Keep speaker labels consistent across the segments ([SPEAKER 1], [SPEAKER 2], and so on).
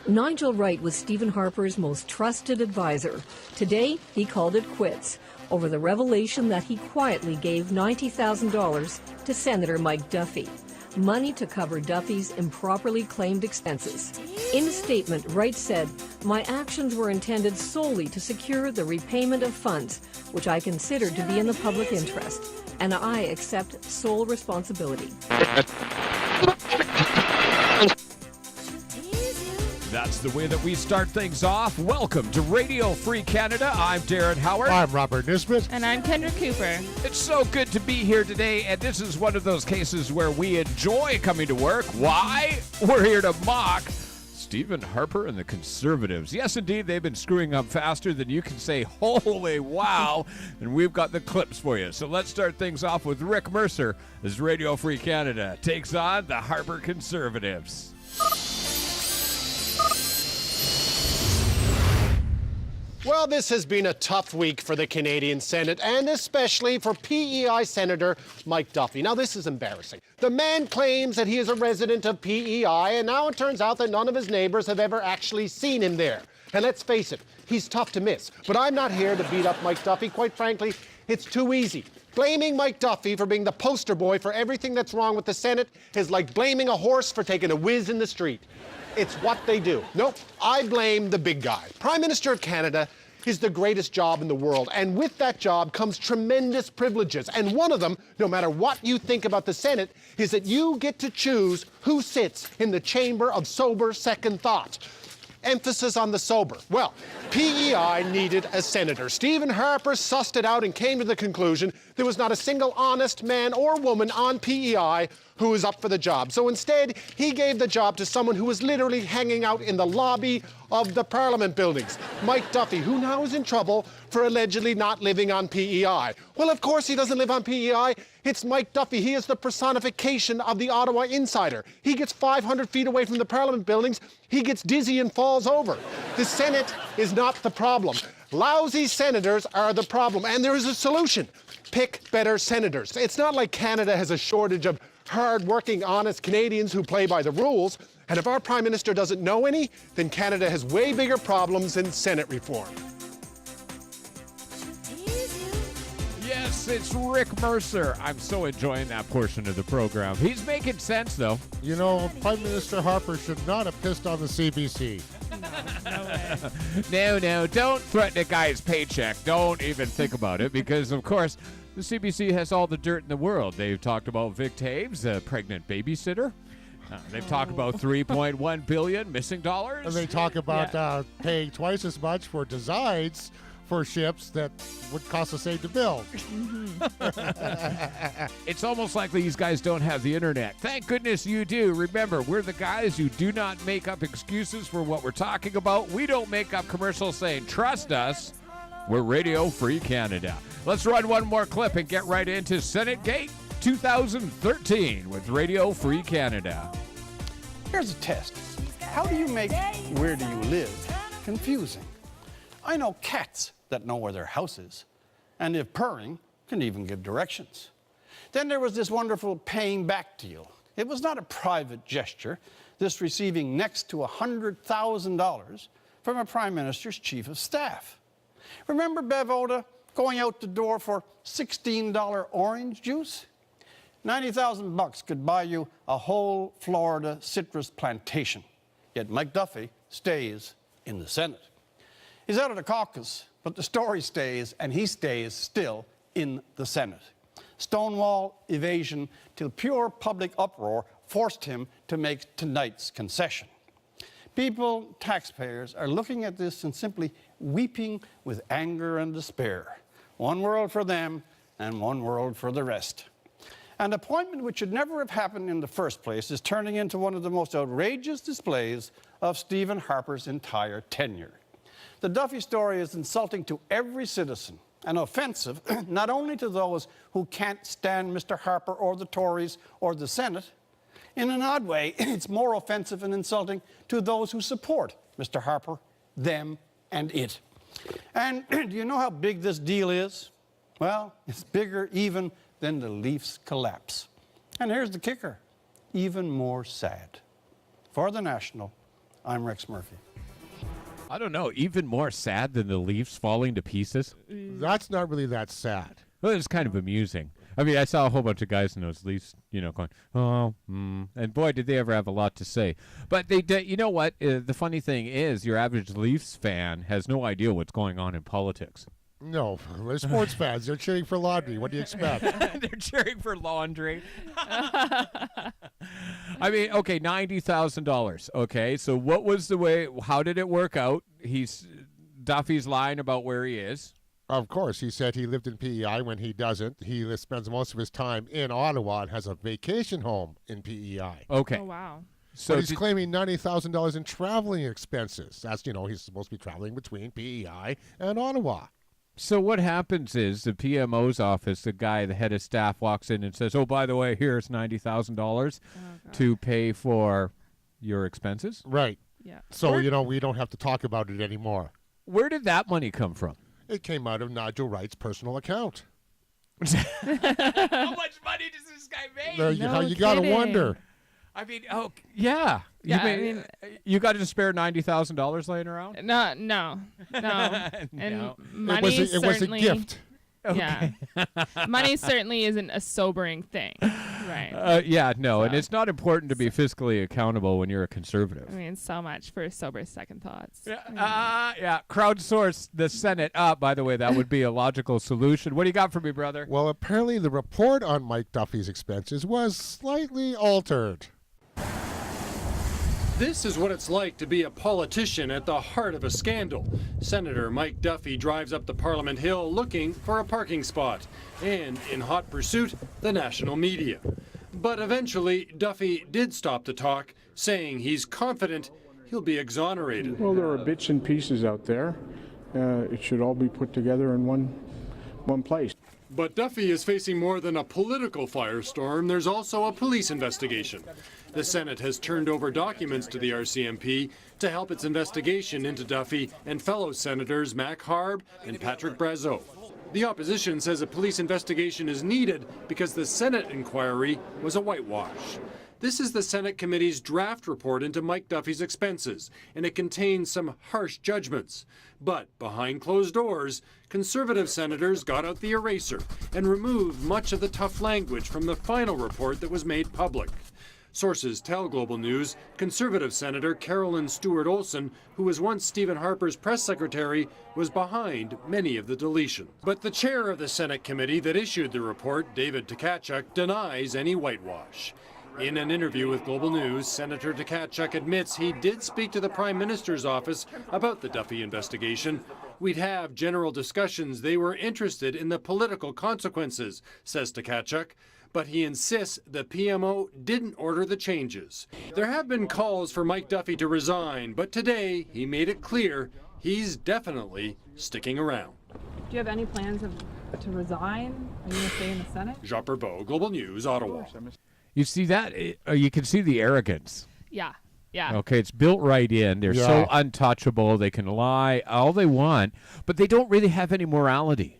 [SPEAKER 1] Nigel Wright was Stephen Harper's most trusted advisor. Today, he called it quits over the revelation that he quietly gave $90,000 to Senator Mike Duffy, money to cover Duffy's improperly claimed expenses. In a statement, Wright said, "My actions were intended solely to secure the repayment of funds, which I considered to be in the public interest, and I accept sole responsibility."
[SPEAKER 2] That's the way that we start things off. Welcome to Radio Free Canada. I'm Darren Howard.
[SPEAKER 3] I'm Robert Nisbet.
[SPEAKER 4] And I'm Kendra Cooper.
[SPEAKER 2] It's so good to be here today, and this is one of those cases where we enjoy coming to work. Why? We're here to mock Stephen Harper and the Conservatives. Yes, indeed, they've been screwing up faster than you can say, holy wow, and we've got the clips for you. So let's start things off with Rick Mercer as Radio Free Canada takes on the Harper Conservatives.
[SPEAKER 3] Well, this has been a tough week for the Canadian Senate, and especially for PEI Senator Mike Duffy. Now, this is embarrassing. The man claims that he is a resident of PEI, and now it turns out that none of his neighbors have ever actually seen him there. And let's face it, he's tough to miss. But I'm not here to beat up Mike Duffy. Quite frankly, it's too easy. Blaming Mike Duffy for being the poster boy for everything that's wrong with the Senate is like blaming a horse for taking a whiz in the street. It's what they do. Nope, I blame the big guy. Prime Minister of Canada is the greatest job in the world, and with that job comes tremendous privileges. And one of them, no matter what you think about the Senate, is that you get to choose who sits in the chamber of sober second thought. Emphasis on the sober. Well, PEI needed a senator. Stephen Harper sussed it out and came to the conclusion there was not a single honest man or woman on PEI who was up for the job. So instead, he gave the job to someone who was literally hanging out in the lobby of the Parliament buildings, Mike Duffy, who now is in trouble for allegedly not living on PEI. Well, of course he doesn't live on PEI. It's Mike Duffy. He is the personification of the Ottawa insider. He gets 500 feet away from the Parliament buildings. He gets dizzy and falls over. The Senate is not the problem. Lousy senators are the problem, and there is a solution. Pick better senators. It's not like Canada has a shortage of hard-working, honest Canadians who play by the rules. And if our Prime Minister doesn't know any, then Canada has way bigger problems than Senate reform.
[SPEAKER 2] Yes, it's Rick Mercer. I'm so enjoying that portion of the program. He's making sense, though.
[SPEAKER 3] You know, Prime Minister Harper should not have pissed on the CBC.
[SPEAKER 2] No, don't threaten a guy's paycheck. Don't even think about it, because, of course, the CBC has all the dirt in the world. They've talked about Vic Taves, a pregnant babysitter. They've talked about $3.1 billion missing dollars.
[SPEAKER 3] And they talk about paying twice as much for designs for ships that would cost the same to build.
[SPEAKER 2] It's almost like these guys don't have the internet. Thank goodness you do. Remember, we're the guys who do not make up excuses for what we're talking about. We don't make up commercials saying, trust us. We're Radio Free Canada. Let's run one more clip and get right into SenateGate 2013 with Radio Free Canada.
[SPEAKER 5] Here's a test. How do you make "where do you live" confusing? I know cats that know where their house is, and if purring, can even give directions. Then there was this wonderful paying back deal. It was not a private gesture, this receiving next to $100,000 from a Prime Minister's Chief of Staff. Remember Bev Oda going out the door for $16 orange juice? 90,000 bucks could buy you a whole Florida citrus plantation. Yet Mike Duffy stays in the Senate. He's out of the caucus, but the story stays, and he stays still in the Senate. Stonewall evasion till pure public uproar forced him to make tonight's concession. People, taxpayers, are looking at this and simply weeping with anger and despair. One world for them and one world for the rest. An appointment which should never have happened in the first place is turning into one of the most outrageous displays of Stephen Harper's entire tenure. The Duffy story is insulting to every citizen and offensive not only to those who can't stand Mr. Harper or the Tories or the Senate. In an odd way, it's more offensive and insulting to those who support Mr. Harper, them, and it. And do you know how big this deal is? Well, it's bigger even than the Leafs' collapse. And here's the kicker, even more sad. For the National, I'm Rex Murphy.
[SPEAKER 2] I don't know. Even more sad than the Leafs falling to pieces?
[SPEAKER 4] That's not really that sad.
[SPEAKER 2] Well, it's kind of amusing. I mean, I saw a whole bunch of guys in those Leafs, going, and boy, did they ever have a lot to say. But they did. You know what? The funny thing is, your average Leafs fan has no idea what's going on in politics.
[SPEAKER 4] No, they're sports fans. They're cheering for laundry. What do you expect?
[SPEAKER 2] They're cheering for laundry. I mean, okay, $90,000. Okay, so what was the way? How did it work out? Duffy's lying about where he is.
[SPEAKER 4] Of course, he said he lived in PEI when he doesn't. He spends most of his time in Ottawa and has a vacation home in PEI.
[SPEAKER 2] Okay.
[SPEAKER 6] Oh, wow.
[SPEAKER 4] So he's claiming $90,000 in traveling expenses. That's, he's supposed to be traveling between PEI and Ottawa.
[SPEAKER 2] So what happens is the PMO's office, the guy, the head of staff, walks in and says, "Oh, by the way, here's $90,000 to pay for your expenses."
[SPEAKER 4] Right.
[SPEAKER 6] Yeah.
[SPEAKER 4] So, we don't have to talk about it anymore.
[SPEAKER 2] Where did that money come from?
[SPEAKER 4] It came out of Nigel Wright's personal account.
[SPEAKER 2] How much money does this guy make?
[SPEAKER 4] You got to wonder.
[SPEAKER 2] I mean, yeah. You got to spare $90,000 laying around?
[SPEAKER 6] No. And
[SPEAKER 2] No.
[SPEAKER 6] money
[SPEAKER 4] It was a gift.
[SPEAKER 6] Yeah. Money certainly isn't a sobering thing, right?
[SPEAKER 2] And it's not important to be fiscally accountable when you're a conservative.
[SPEAKER 6] I mean, so much for sober second thoughts.
[SPEAKER 2] Crowdsource the Senate up. By the way, that would be a logical solution. What do you got for me, brother?
[SPEAKER 4] Well, apparently the report on Mike Duffy's expenses was slightly altered.
[SPEAKER 7] This is what it's like to be a politician at the heart of a scandal. Senator Mike Duffy drives up the Parliament Hill looking for a parking spot, and in hot pursuit, the national media. But eventually, Duffy did stop the talk, saying he's confident he'll be exonerated.
[SPEAKER 8] Well, there are bits and pieces out there. It should all be put together in one place.
[SPEAKER 7] But Duffy is facing more than a political firestorm. There's also a police investigation. The Senate has turned over documents to the RCMP to help its investigation into Duffy and fellow Senators Mac Harb and Patrick Brazeau. The opposition says a police investigation is needed because the Senate inquiry was a whitewash. This is the Senate committee's draft report into Mike Duffy's expenses, and it contains some harsh judgments. But behind closed doors, Conservative senators got out the eraser and removed much of the tough language from the final report that was made public. Sources tell Global News Conservative Senator Carolyn Stewart-Olson, who was once Stephen Harper's press secretary, was behind many of the deletions. But the chair of the Senate committee that issued the report, David Tkachuk, denies any whitewash. In an interview with Global News, Senator Tkachuk admits he did speak to the Prime Minister's office about the Duffy investigation. "We'd have general discussions. They were interested in the political consequences," says Tkachuk. But he insists the PMO didn't order the changes. There have been calls for Mike Duffy to resign, but today he made it clear he's definitely sticking around.
[SPEAKER 9] Do you have any plans to resign? Are you going to stay in the Senate?
[SPEAKER 7] Jean Perbeau, Global News, Ottawa.
[SPEAKER 2] You see that? You can see the arrogance.
[SPEAKER 6] Yeah.
[SPEAKER 2] Okay, it's built right in. They're so untouchable. They can lie all they want, but they don't really have any morality.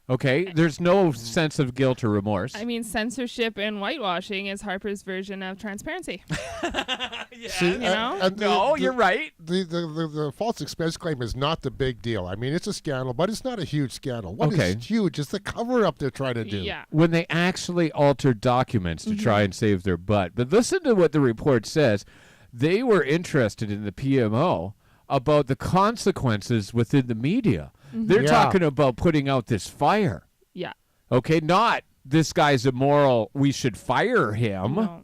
[SPEAKER 2] Okay, there's no sense of guilt or remorse.
[SPEAKER 6] I mean, censorship and whitewashing is Harper's version of transparency.
[SPEAKER 4] See,
[SPEAKER 2] you're right.
[SPEAKER 4] The false expense claim is not the big deal. I mean, it's a scandal, but it's not a huge scandal. What is huge is the cover-up they're trying to do.
[SPEAKER 6] Yeah.
[SPEAKER 2] When they actually altered documents to try and save their butt. But listen to what the report says. They were interested in the PMO about the consequences within the media. They're talking about putting out this fire.
[SPEAKER 6] Yeah.
[SPEAKER 2] Okay, not this guy's immoral, we should fire him.
[SPEAKER 6] No.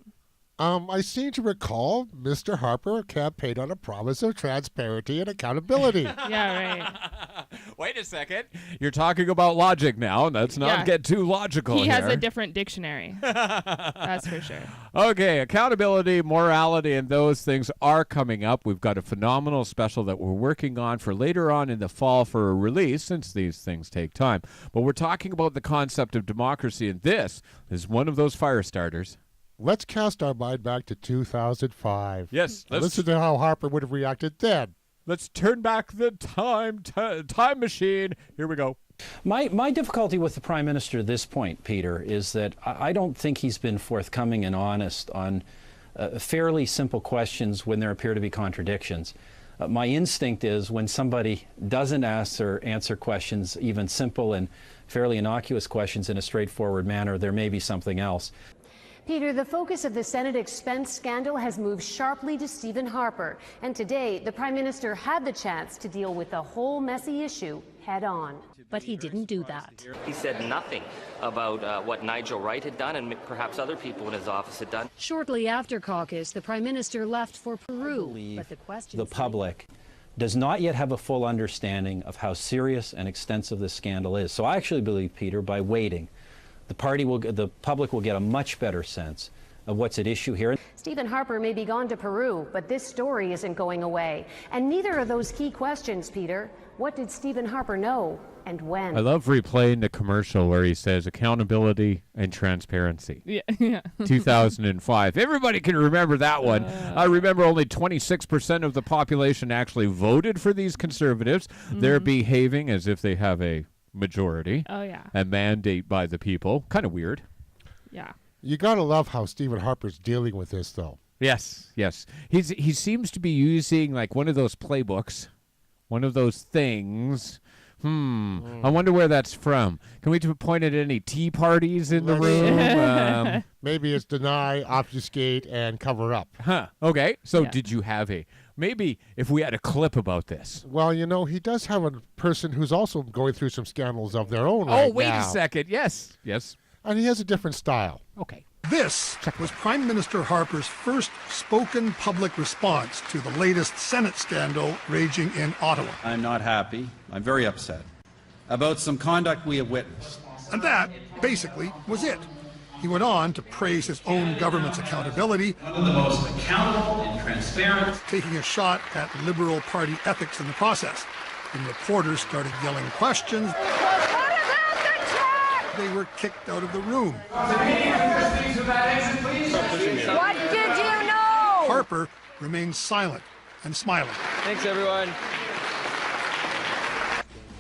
[SPEAKER 4] I seem to recall Mr. Harper campaigned on a promise of transparency and accountability.
[SPEAKER 6] Yeah, right.
[SPEAKER 2] Wait a second. You're talking about logic now. Let's not get too logical
[SPEAKER 6] He
[SPEAKER 2] here.
[SPEAKER 6] has a different dictionary. That's for sure.
[SPEAKER 2] Okay, accountability, morality, and those things are coming up. We've got a phenomenal special that we're working on for later on in the fall for a release, since these things take time. But we're talking about the concept of democracy, and this is one of those fire starters.
[SPEAKER 4] Let's cast our mind back to 2005.
[SPEAKER 2] Yes.
[SPEAKER 4] Listen to how Harper would have reacted then.
[SPEAKER 2] Let's turn back the time machine. Here we go.
[SPEAKER 10] My difficulty with the Prime Minister at this point, Peter, is that I don't think he's been forthcoming and honest on fairly simple questions when there appear to be contradictions. My instinct is when somebody doesn't answer questions, even simple and fairly innocuous questions, in a straightforward manner, there may be something else.
[SPEAKER 11] Peter, the focus of the Senate expense scandal has moved sharply to Stephen Harper. And today, the Prime Minister had the chance to deal with the whole messy issue head on.
[SPEAKER 1] But he didn't do that.
[SPEAKER 12] He said nothing about what Nigel Wright had done and perhaps other people in his office had done.
[SPEAKER 11] Shortly after caucus, the Prime Minister left for Peru. But
[SPEAKER 10] the public does not yet have a full understanding of how serious and extensive this scandal is. So I actually believe, Peter, by waiting, the public will get a much better sense of what's at issue here.
[SPEAKER 11] Stephen Harper may be gone to Peru, but this story isn't going away. And neither of those key questions, Peter. What did Stephen Harper know and when?
[SPEAKER 2] I love replaying the commercial where he says accountability and transparency.
[SPEAKER 6] Yeah.
[SPEAKER 2] 2005. Everybody can remember that one. I remember only 26% of the population actually voted for these conservatives. They're behaving as if they have a majority.
[SPEAKER 6] Oh, yeah.
[SPEAKER 2] A mandate by the people. Kind of weird.
[SPEAKER 6] Yeah.
[SPEAKER 4] You got to love how Stephen Harper's dealing with this, though.
[SPEAKER 2] Yes, yes. He seems to be using like one of those playbooks, one of those things. I wonder where that's from. Can we point at any tea parties in the room?
[SPEAKER 4] Maybe it's deny, obfuscate, and cover up.
[SPEAKER 2] Okay. So did you have maybe if we had a clip about this?
[SPEAKER 4] Well, you know, he does have a person who's also going through some scandals of their own
[SPEAKER 2] wait a second. Yes. Yes.
[SPEAKER 4] And he has a different style.
[SPEAKER 2] Okay.
[SPEAKER 13] This was Prime Minister Harper's first spoken public response to the latest Senate scandal raging in Ottawa.
[SPEAKER 14] I'm not happy. I'm very upset about some conduct we have witnessed.
[SPEAKER 13] And that, basically, was it. He went on to praise his own government's accountability,
[SPEAKER 14] One of the most accountable and transparent.
[SPEAKER 13] taking a shot at Liberal Party ethics in the process. When reporters started yelling questions, they were kicked out of the room.
[SPEAKER 11] What did you know?
[SPEAKER 13] Harper remained silent and smiling.
[SPEAKER 12] Thanks, everyone.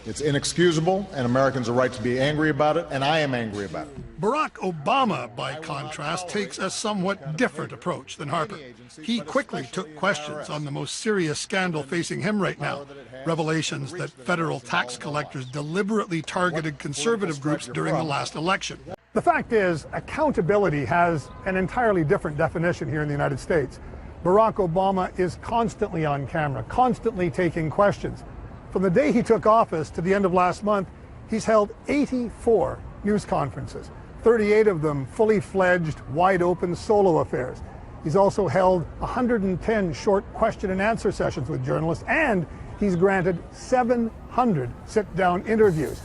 [SPEAKER 15] It's inexcusable, and Americans are right to be angry about it, and I am angry about it.
[SPEAKER 13] Barack Obama, by contrast, takes a somewhat different approach than Harper. He quickly took questions on the most serious scandal facing him right now, revelations that federal tax collectors deliberately targeted conservative groups during the last election.
[SPEAKER 16] The fact is, accountability has an entirely different definition here in the United States. Barack Obama is constantly on camera, constantly taking questions. From the day he took office to the end of last month, he's held 84 news conferences, 38 of them fully fledged, wide open solo affairs. He's also held 110 short question and answer sessions with journalists, and he's granted 700 sit-down interviews.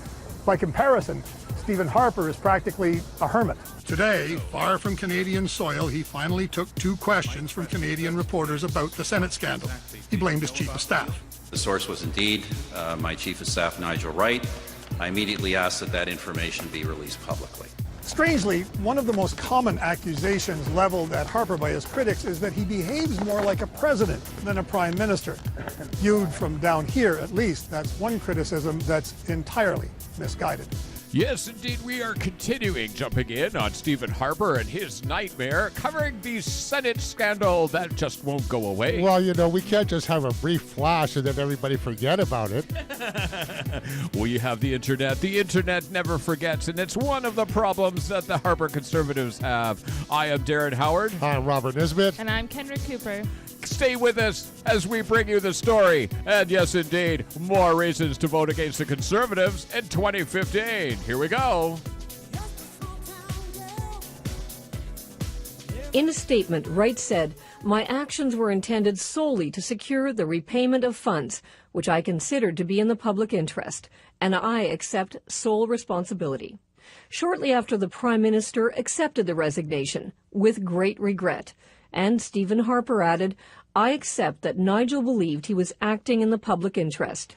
[SPEAKER 16] By comparison, Stephen Harper is practically a hermit.
[SPEAKER 13] Today, far from Canadian soil, he finally took 2 questions from Canadian reporters about the Senate scandal. He blamed his chief of staff.
[SPEAKER 14] The source was indeed my Chief of Staff, Nigel Wright. I immediately asked that that information be released publicly.
[SPEAKER 16] Strangely, one of the most common accusations leveled at Harper by his critics is that he behaves more like a president than a prime minister. Viewed from down here, at least, that's one criticism that's entirely misguided.
[SPEAKER 2] Yes, indeed, we are continuing jumping in on Stephen Harper and his nightmare, covering the Senate scandal that just won't go away.
[SPEAKER 4] Well, you know, we can't just have a brief flash and then everybody forget about it.
[SPEAKER 2] We have the internet. The internet never forgets, and it's one of the problems that the Harper conservatives have. I am Darren Howard.
[SPEAKER 4] I'm Robert Nisbet.
[SPEAKER 6] And I'm Kendra Cooper.
[SPEAKER 2] Stay with us as we bring you the story. And yes, indeed, more reasons to vote against the conservatives in 2015. Here we go.
[SPEAKER 1] In a statement, Wright said, "My actions were intended solely to secure the repayment of funds, which I considered to be in the public interest, and I accept sole responsibility." Shortly after, the Prime Minister accepted the resignation, with great regret. And Stephen Harper added, "I accept that Nigel believed he was acting in the public interest."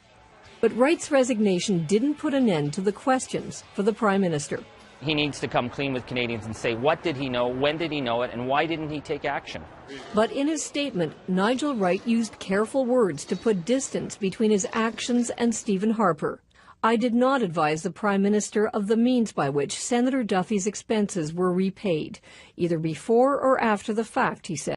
[SPEAKER 1] But Wright's resignation didn't put an end to the questions for the Prime Minister.
[SPEAKER 12] He needs to come clean with Canadians and say, what did he know, when did he know it, and why didn't he take action?
[SPEAKER 1] But in his statement, Nigel Wright used careful words to put distance between his actions and Stephen Harper. "I did not advise the Prime Minister of the means by which Senator Duffy's expenses were repaid, either before or after the fact," he said.